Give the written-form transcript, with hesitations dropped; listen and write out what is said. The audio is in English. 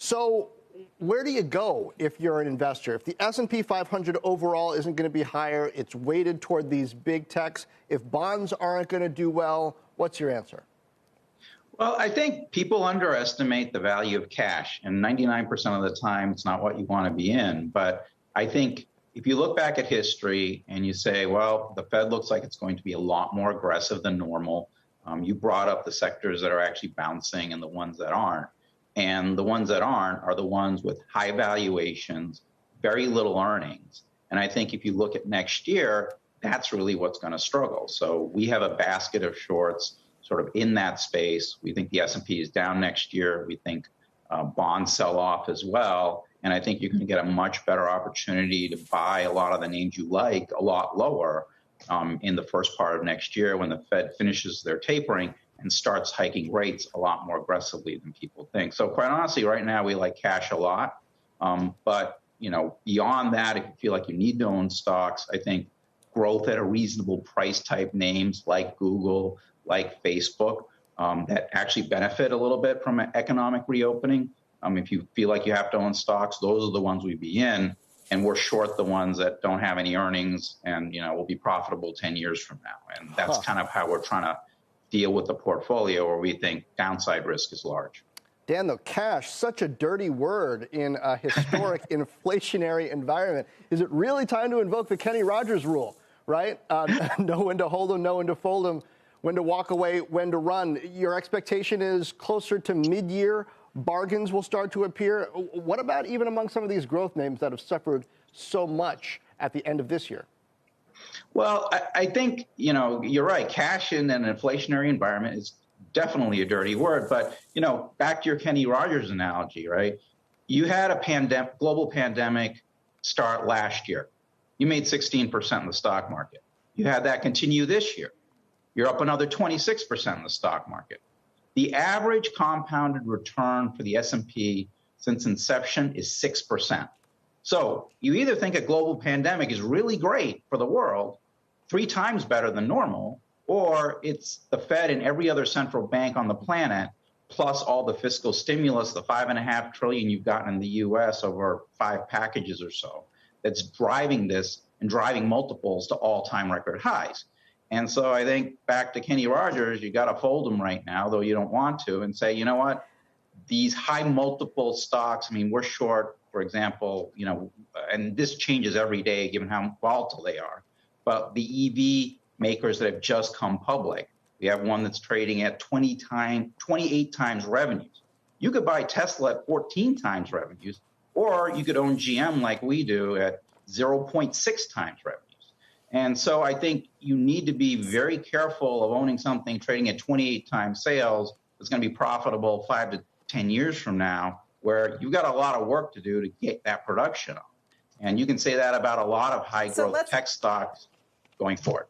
So where do you go if you're an investor? If the S&P 500 overall isn't going to be higher, it's weighted toward these big techs. If bonds aren't going to do well, what's your answer? Well, I think people underestimate the value of cash, and 99% of the time, it's not what you want to be in. But I think if you look back at history and you say, well, the Fed looks like it's going to be a lot more aggressive than normal. You brought up the sectors that are actually bouncing and the ones that aren't. And the ones that aren't are the ones with high valuations, very little earnings. And I think if you look at next year, that's really what's going to struggle. So we have a basket of shorts sort of in that space. We think the S&P is down next year. We think bonds sell off as well. And I think you're going to get a much better opportunity to buy a lot of the names you like a lot lower in the first part of next year when the Fed finishes their tapering and starts hiking rates a lot more aggressively than people think. So quite honestly, right now, we like cash a lot. But, beyond that, if you feel like you need to own stocks, I think growth at a reasonable price type names like Google, like Facebook, that actually benefit a little bit from an economic reopening. If you feel like you have to own stocks, those are the ones we'd be in. And we're short the ones that don't have any earnings and, will be profitable 10 years from now. And that's kind of how we're trying to deal with the portfolio where we think downside risk is large. Dan, though, cash, such a dirty word in a historic inflationary environment. Is it really time to invoke the Kenny Rogers rule, right? Know when to hold them, know when to fold them, when to walk away, when to run. Your expectation is closer to mid-year bargains will start to appear. What about even among some of these growth names that have suffered so much at the end of this year? Well, I think, you're right. Cash in an inflationary environment is definitely a dirty word. But, back to your Kenny Rogers analogy, right? You had a global pandemic start last year. You made 16% in the stock market. You had that continue this year. You're up another 26% in the stock market. The average compounded return for the S&P since inception is 6%. So you either think a global pandemic is really great for the world, 3 times better than normal, or it's the Fed and every other central bank on the planet, plus all the fiscal stimulus, the $5.5 trillion you've gotten in the U.S. over 5 packages or so, that's driving this and driving multiples to all-time record highs. And so I think back to Kenny Rogers, you got to fold them right now, though you don't want to, and say, you know what, these high multiple stocks, we're short, for example, and this changes every day given how volatile they are. But the EV makers that have just come public, we have one that's trading at 28 times revenues. You could buy Tesla at 14 times revenues, or you could own GM like we do at 0.6 times revenues. And so I think you need to be very careful of owning something trading at 28 times sales that's going to be profitable 5 to 10 years from now, where you've got a lot of work to do to get that production up. And you can say that about a lot of high growth tech stocks going forward.